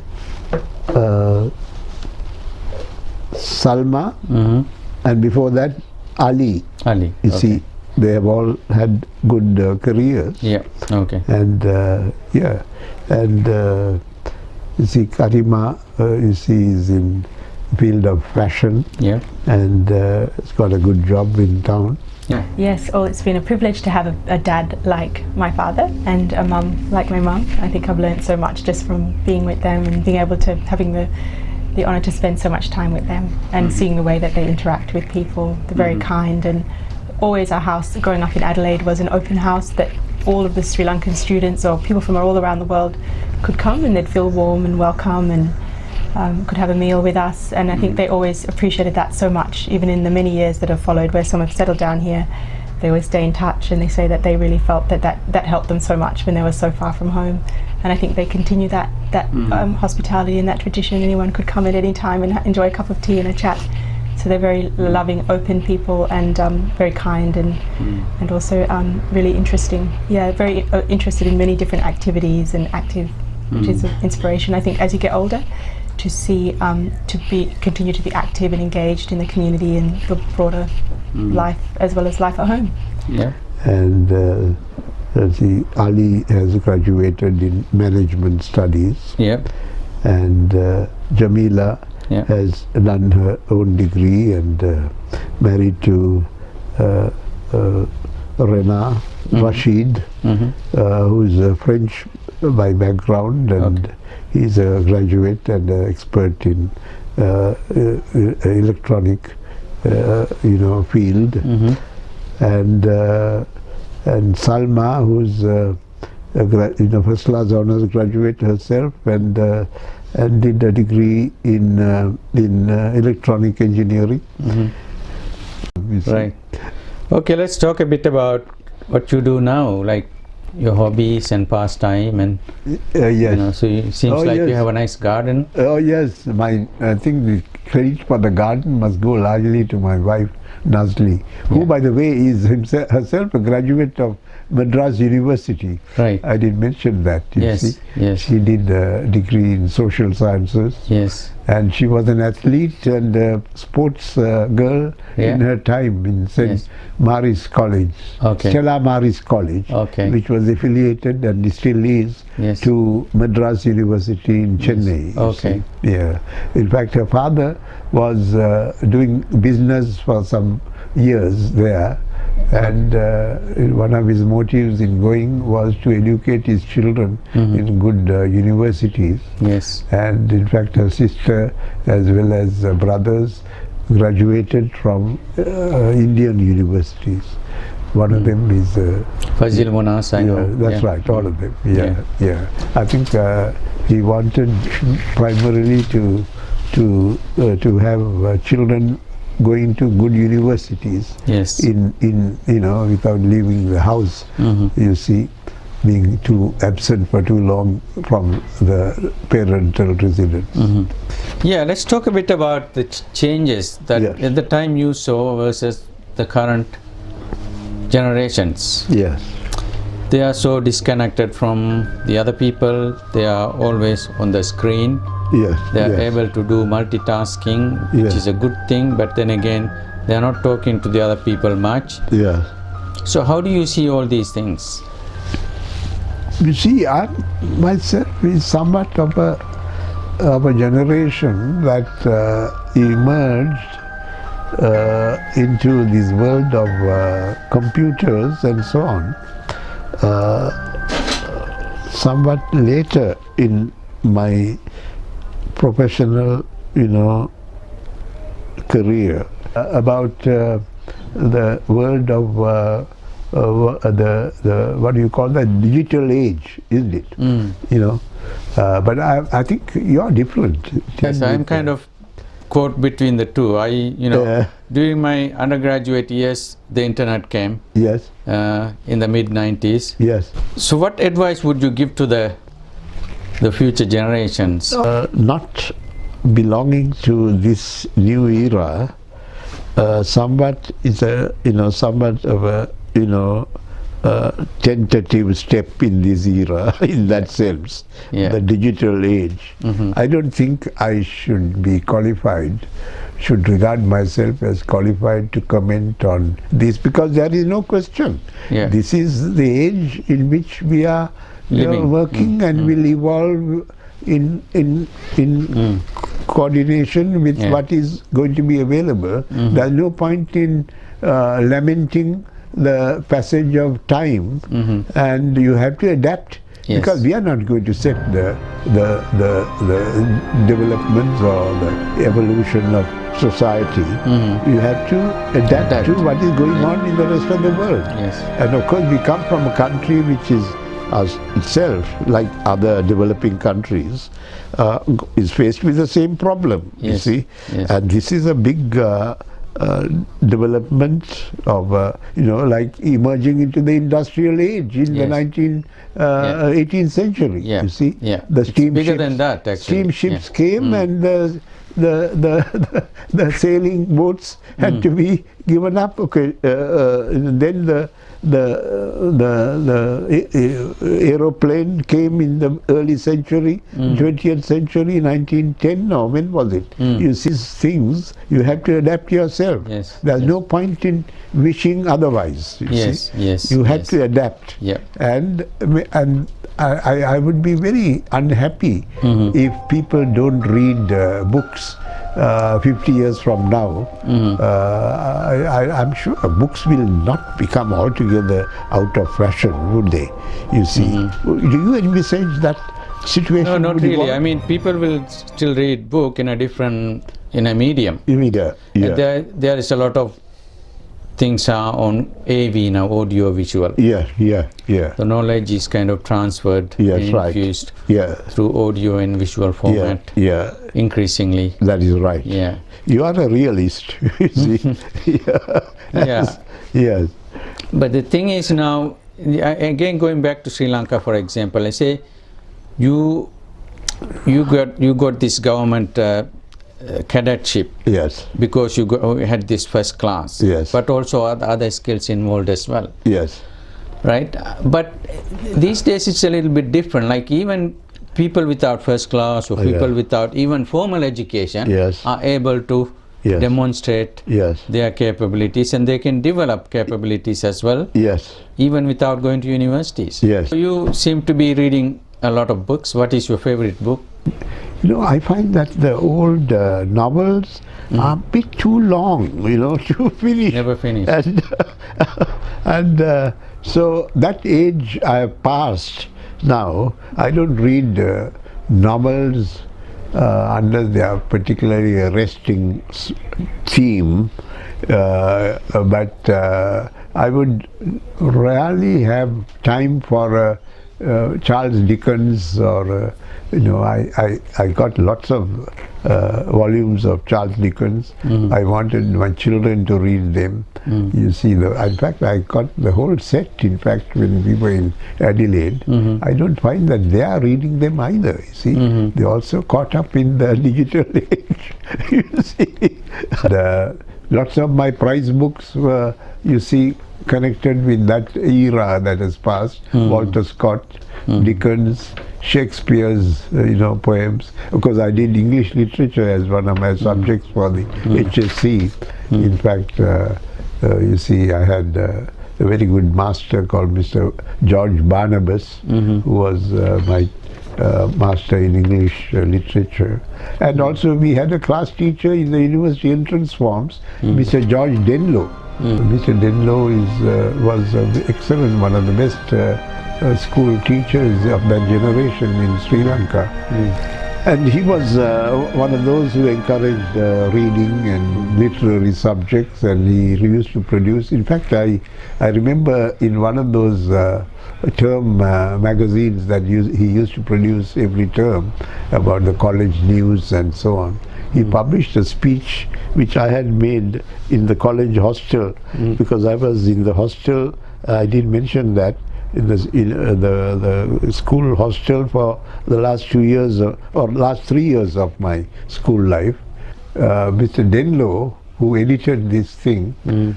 Speaker 2: Salma,
Speaker 1: Mm-hmm.
Speaker 2: and before that Ali.
Speaker 1: Ali.
Speaker 2: You
Speaker 1: Okay.
Speaker 2: see, they have all had good careers.
Speaker 1: Yeah. Okay.
Speaker 2: And you see, Karima, you see, is in field of fashion,
Speaker 1: Yeah.
Speaker 2: and has got a good job in town.
Speaker 1: Yeah.
Speaker 4: Yes, well, it's been a privilege to have a dad like my father and a mum like my mum. I think I've learned so much just from being with them and being able to having the honour to spend so much time with them and seeing the way that they interact with people. They're very kind, and always our house growing up in Adelaide was an open house that all of the Sri Lankan students or people from all around the world could come and they'd feel warm and welcome and could have a meal with us, and I think they always appreciated that so much. Even in the many years that have followed where some have settled down here, they always stay in touch, and they say that they really felt that helped them so much when they were so far from home, and I think they continue that hospitality and that tradition. Anyone could come at any time and enjoy a cup of tea and a chat. So they're very loving, open people, and very kind, and also really interesting. Yeah, very interested in many different activities and active, which is an inspiration. I think as you get older, to see continue to be active and engaged in the community and the broader life as well as life at home.
Speaker 1: Yeah.
Speaker 2: And see, Ali has graduated in management studies,
Speaker 1: Yeah.
Speaker 2: and Jamila
Speaker 1: Yeah.
Speaker 2: has done her own degree and married to Rena Rashid, who is French by background, and he's a graduate and expert in electronic, field. And Salma, who's first class honors graduate herself, and did a degree in electronic engineering. You see.
Speaker 1: Right. Okay, let's talk a bit about what you do now, like your hobbies and pastime, and
Speaker 2: Yes.
Speaker 1: so it seems like you have a nice garden.
Speaker 2: Oh yes, I think the credit for the garden must go largely to my wife Nazli, who by the way is herself a graduate of Madras University.
Speaker 1: Right.
Speaker 2: I did mention that. You see.
Speaker 1: Yes.
Speaker 2: She did a degree in social sciences.
Speaker 1: Yes.
Speaker 2: And she was an athlete and a sports girl in her time in St. Mary's College, Stella Mary's College, which was affiliated and still is to Madras University in Chennai.
Speaker 1: Okay.
Speaker 2: Yeah. In fact, her father was doing business for some years there, and one of his motives in going was to educate his children in good universities.
Speaker 1: Yes.
Speaker 2: And in fact her sister as well as brothers graduated from Indian universities. One of them is
Speaker 1: Fazil Monas, I know.
Speaker 2: That's right, all of them. Yeah. I think he wanted primarily to have children going to good universities.
Speaker 1: Yes.
Speaker 2: In without leaving the house. You see, being too absent for too long from the parental residence.
Speaker 1: Yeah, let's talk a bit about the changes that at the time you saw versus the current generations.
Speaker 2: Yes.
Speaker 1: They are so disconnected from the other people. They are always on the screen.
Speaker 2: Yes.
Speaker 1: They are able to do multitasking, which is a good thing, but then again, they are not talking to the other people much.
Speaker 2: Yeah.
Speaker 1: So how do you see all these things?
Speaker 2: You see, I myself is somewhat of a generation that emerged into this world of computers and so on somewhat later in my professional, career. About the world of the what do you call that, digital age, isn't it? But I think you're different.
Speaker 1: Yes, I'm kind of caught between the two. During my undergraduate years, the internet came.
Speaker 2: Yes.
Speaker 1: In the mid-90s.
Speaker 2: Yes.
Speaker 1: So what advice would you give to the future generations?
Speaker 2: Not belonging to this new era, somewhat is somewhat of a tentative step in this era, in that sense, the digital age. I don't think I should be qualified, should regard myself as qualified to comment on this, because there is no question. This is the age in which we are working and will evolve in coordination with what is going to be available. There's no point in lamenting the passage of time, and you have to adapt, because we are not going to set the developments or the evolution of society. You have to adapt to what is going on in the rest of the world. And of course we come from a country which is itself, like other developing countries, is faced with the same problem, you see. And this is a big development of, like emerging into the industrial age in the 18th century, you see. The steamships came, and the sailing boats had to be given up. Then the aeroplane came in the early century, 20th century, 1910, or when was it? You see things, you have to adapt yourself. There's no point in wishing otherwise. You have to adapt. And I would be very unhappy if people don't read books 50 years from now. I'm sure books will not become altogether out of fashion, would they? You see. Do you envisage that situation?
Speaker 1: No, not really. I mean, people will still read book in a different, in a medium. There is a lot of things are on AV now, audio visual. The knowledge is kind of transferred and infused through audio and visual format increasingly.
Speaker 2: That is right. You are a realist, you see. Yes.
Speaker 1: But the thing is now, again going back to Sri Lanka, for example, I say you got this government cadetship, because you had this first class, but also other skills involved as well, right? But these days it's a little bit different. Like even people without first class or people without even formal education are able to demonstrate their capabilities, and they can develop capabilities as well, even without going to universities. So you seem to be reading a lot of books. What is your favorite book?
Speaker 2: I find that the old novels are a bit too long, to finish.
Speaker 1: Never finish.
Speaker 2: And so that age I have passed now. I don't read novels unless they are particularly arresting theme, but I would rarely have time for Charles Dickens, or I got lots of volumes of Charles Dickens. I wanted my children to read them. You see, in fact, I got the whole set. In fact, when we were in Adelaide, I don't find that they are reading them either. You see, they also caught up in the digital age. You see, lots of my prize books were, you see, connected with that era that has passed. Walter Scott, Dickens, Shakespeare's poems. Of course, I did English literature as one of my subjects for the HSC. In fact, you see, I had a very good master called Mr. George Barnabas, who was my master in English literature. And also we had a class teacher in the university entrance forms, Mr. George Denlow. Mr. Denlow was excellent, one of the best school teachers of that generation in Sri Lanka. And he was one of those who encouraged reading and literary subjects, and he used to produce. In fact, I remember in one of those term magazines that he used to produce every term about the college news and so on. He published a speech which I had made in the college hostel, because I was in the hostel. I did mention that in the school hostel for the last 2 years or last 3 years of my school life. Mr. Denlow who edited this thing, he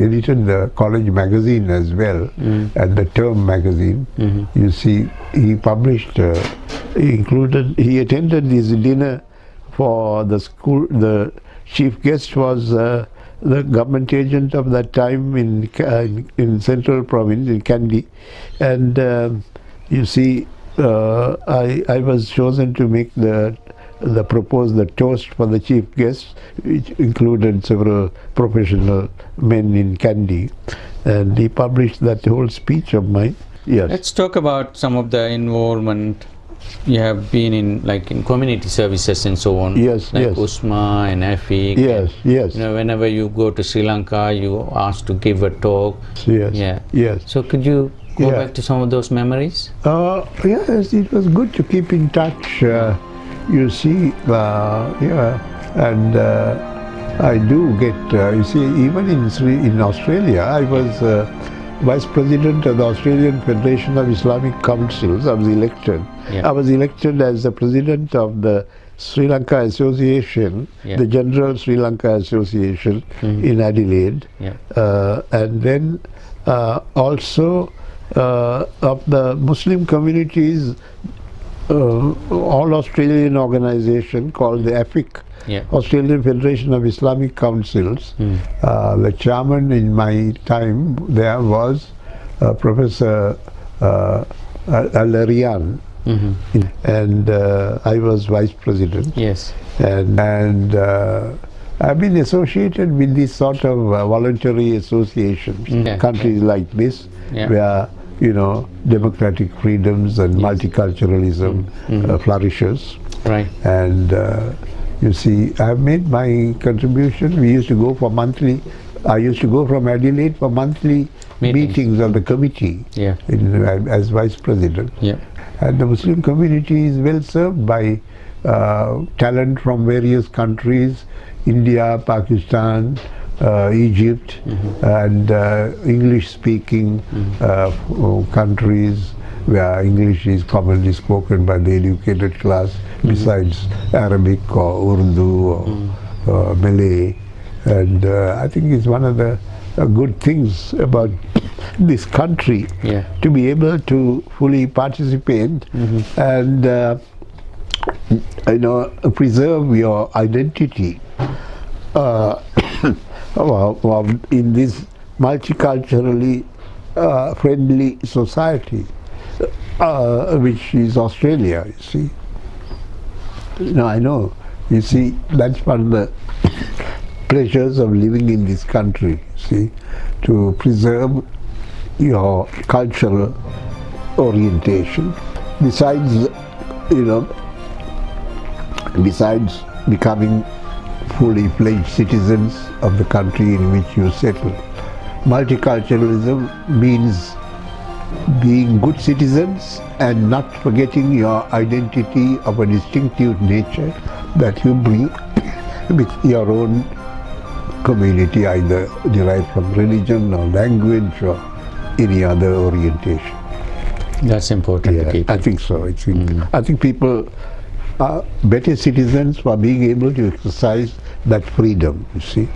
Speaker 2: edited the college magazine as well, and the term magazine. You see, he published, he attended this dinner for the school. The chief guest was the government agent of that time in Central Province, in Kandy. And you see, I was chosen to make the toast for the chief guest, which included several professional men in Kandy, and he published that whole speech of mine. Yes.
Speaker 1: Let's talk about some of the involvement you have been in, like in community services and so on.
Speaker 2: Yes,
Speaker 1: like
Speaker 2: yes.
Speaker 1: USMA and AFIC.
Speaker 2: Yes, yes.
Speaker 1: You know, whenever you go to Sri Lanka, you are asked to give a talk.
Speaker 2: Yes.
Speaker 1: Yeah.
Speaker 2: Yes.
Speaker 1: So could you go back to some of those memories?
Speaker 2: Yes, it was good to keep in touch. You see, and I do get. You see, even in Australia, I was Vice President of the Australian Federation of Islamic Councils. I was elected.
Speaker 1: Yeah.
Speaker 2: I was elected as the President of the Sri Lanka Association, the General Sri Lanka Association in Adelaide, and then also of the Muslim communities, all Australian organization called the AFIC, Australian Federation of Islamic Councils. The chairman in my time there was Professor Al-Arian, and I was vice president.
Speaker 1: Yes.
Speaker 2: And I've been associated with this sort of voluntary associations, countries like this, where democratic freedoms and multiculturalism flourishes.
Speaker 1: Right.
Speaker 2: And you see, I've made my contribution. We used to go for monthly. I used to go from Adelaide for monthly meetings of the committee as vice president. And the Muslim community is well served by talent from various countries, India, Pakistan, Egypt, and English-speaking countries where English is commonly spoken by the educated class, besides Arabic or Urdu or Malay. And I think it's one of the good things about this country, to be able to fully participate and preserve your identity in this multiculturally friendly society, which is Australia, you see. I know, you see, that's one of the pleasures of living in this country, see, to preserve your cultural orientation. Besides, besides becoming fully fledged citizens of the country in which you settle, multiculturalism means being good citizens and not forgetting your identity of a distinctive nature that you bring with your own community, either derived from religion or language or any other orientation.
Speaker 1: That's important to keep.
Speaker 2: I think so. I think people are better citizens for being able to exercise that freedom, you see,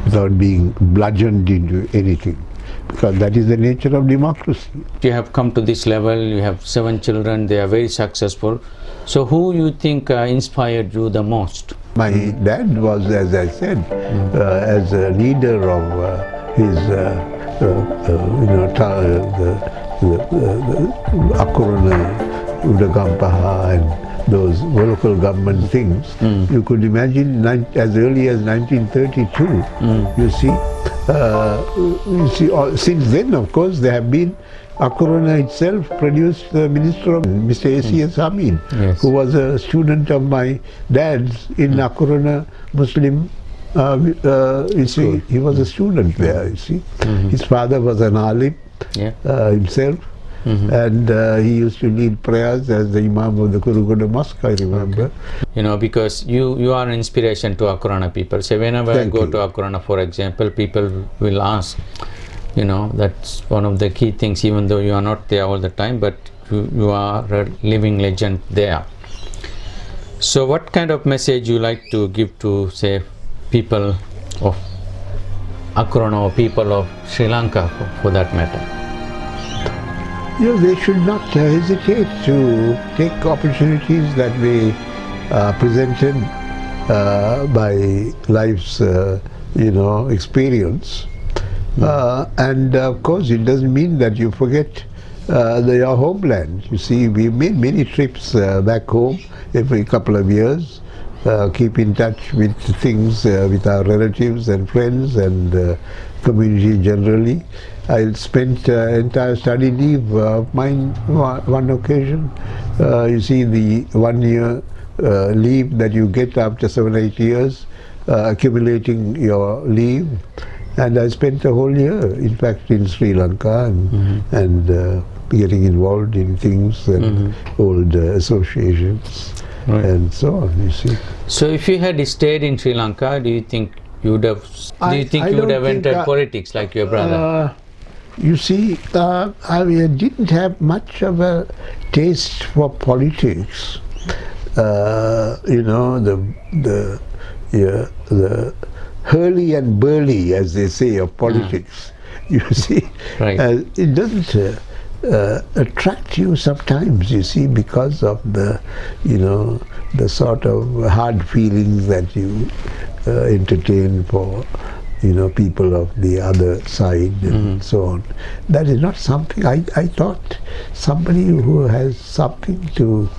Speaker 2: without being bludgeoned into anything, because that is the nature of democracy.
Speaker 1: You have come to this level, you have 7 children, they are very successful. So who you think inspired you the most?
Speaker 2: My dad was, as I said, as a leader of his, Akurana, Udagampaha and those local government things. You could imagine as early as 1932, since then, of course, there have been, Akurana itself produced the minister of Mr. A.C.S. Hamid, who was a student of my dad's in Akurana Muslim. You see, he was a student there, you see. His father was an alim himself. And he used to lead prayers as the Imam of the Kurugoda Mosque, I remember.
Speaker 1: Because you are an inspiration to Akurana people. So whenever I go to Akurana, for example, people will ask, that's one of the key things, even though you are not there all the time, but you are a living legend there. So what kind of message you like to give to, say, people of Akurana or people of Sri Lanka for that matter?
Speaker 2: They should not hesitate to take opportunities that we presented by life's experience. And of course it doesn't mean that you forget your homeland. You see, we made many trips back home every couple of years, keep in touch with things with our relatives and friends and community generally. I spent entire study leave of mine one occasion. You see, the 1 year leave that you get after 7 or 8 years, accumulating your leave, and I spent a whole year, in fact, in Sri Lanka and getting involved in things and old associations and so on. You see.
Speaker 1: So, if you had stayed in Sri Lanka, do you think you would have? You would have entered politics like your brother?
Speaker 2: You see, I didn't have much of a taste for politics. The hurly and burly, as they say, of politics. You see, it doesn't attract you sometimes. You see, because of the sort of hard feelings that you entertain for people of the other side and so on. That is not something I thought somebody who has something to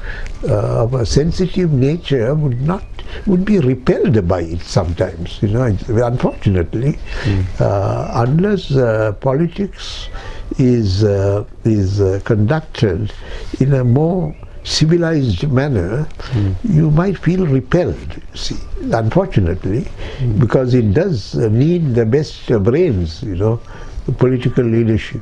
Speaker 2: of a sensitive nature would be repelled by it sometimes. Unfortunately, unless politics is conducted in a more civilized manner, you might feel repelled, see, unfortunately, because it does need the best brains, the political leadership.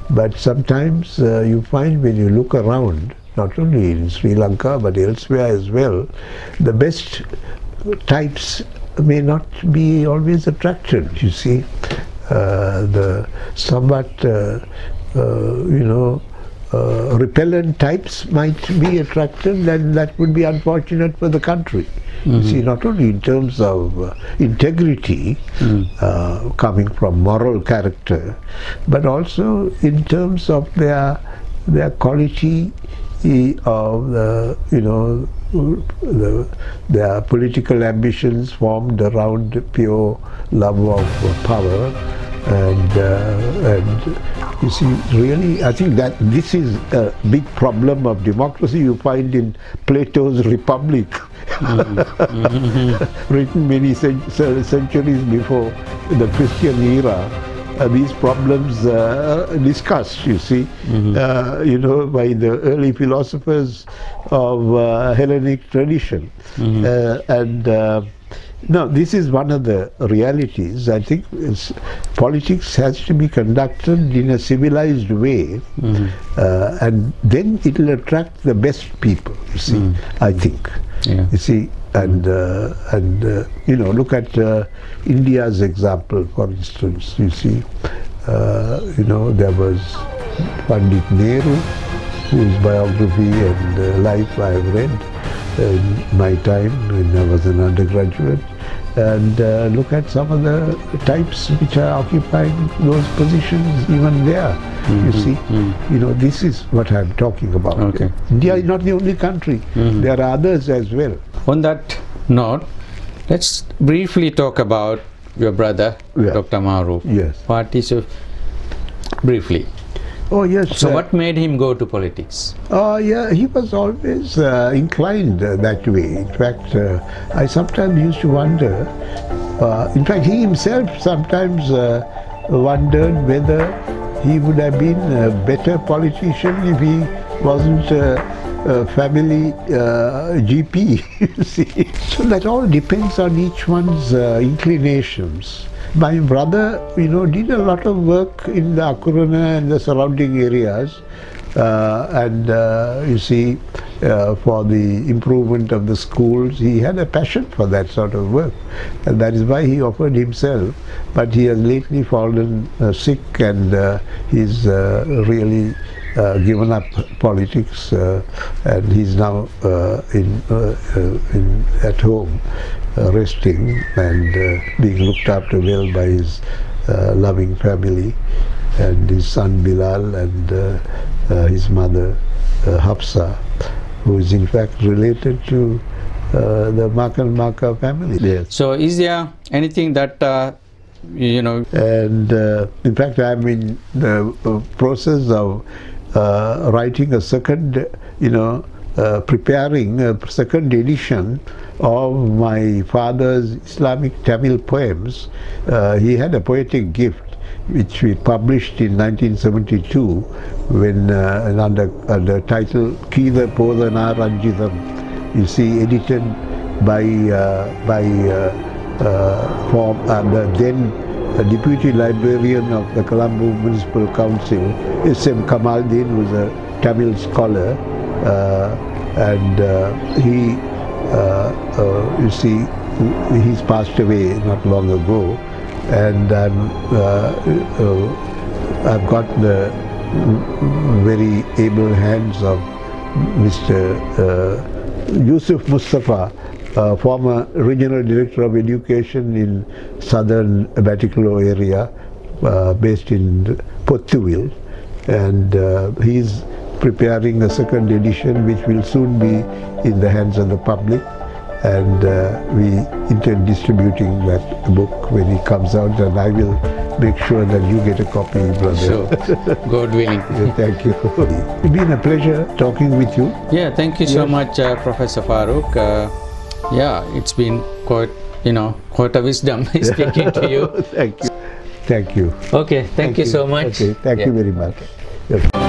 Speaker 2: But sometimes you find when you look around, not only in Sri Lanka but elsewhere as well, the best types may not be always attracted, you see. The somewhat repellent types might be attracted, and that would be unfortunate for the country. You see, not only in terms of integrity coming from moral character, but also in terms of their quality of their political ambitions formed around pure love of power. And you see, really, I think that this is a big problem of democracy you find in Plato's Republic, written many centuries before the Christian era. These problems discussed, you see, by the early philosophers of Hellenic tradition. Now, this is one of the realities. I think politics has to be conducted in a civilized way, and then it will attract the best people, you see, I think. Yeah. You see, and look at India's example, for instance. You see, there was Pandit Nehru, whose biography and life I have read in my time when I was an undergraduate, and look at some of the types which are occupying those positions even there. You see, this is what I'm talking about.
Speaker 1: Okay.
Speaker 2: India is not the only country. There are others as well.
Speaker 1: On that note, let's briefly talk about your brother, Dr. Farouque.
Speaker 2: Yes.
Speaker 1: What is your briefly?
Speaker 2: Oh yes.
Speaker 1: So what made him go to politics?
Speaker 2: He was always inclined that way. In fact, I sometimes used to wonder. In fact, he himself sometimes wondered whether he would have been a better politician if he wasn't a family GP. You see, so that all depends on each one's inclinations. My brother, did a lot of work in the Akurana and the surrounding areas, and you see, for the improvement of the schools. He had a passion for that sort of work, and that is why he offered himself. But he has lately fallen sick, and he's really given up politics, and he's now at home, resting and being looked after well by his loving family, and his son Bilal and his mother Hafsa, who is in fact related to the Maka family. Yes.
Speaker 1: So is there anything that
Speaker 2: And in fact, I'm in the process of writing a second, preparing a second edition of my father's Islamic Tamil poems. He had a poetic gift which we published in 1972 when under the title Kida Podana Ranjitham, you see, edited by the then Deputy Librarian of the Colombo Municipal Council, S.M. Kamaldeen, who was a Tamil scholar, and he, you see, he's passed away not long ago, and I've got the very able hands of Mr. Yusuf Mustafa, former Regional Director of Education in Southern Batticaloa area, based in Pottuwil, and he's preparing a second edition which will soon be in the hands of the public, and we intend distributing that book when it comes out, and I will make sure that you get a copy, brother.
Speaker 1: Sure. God willing.
Speaker 2: Yeah, thank you. It's been a pleasure talking with you.
Speaker 1: Yeah, thank you so much, Professor Farouque. It's been quite a wisdom speaking to you.
Speaker 2: Thank you. Thank you.
Speaker 1: Okay, thank you so much.
Speaker 2: Okay, thank you very much. Okay.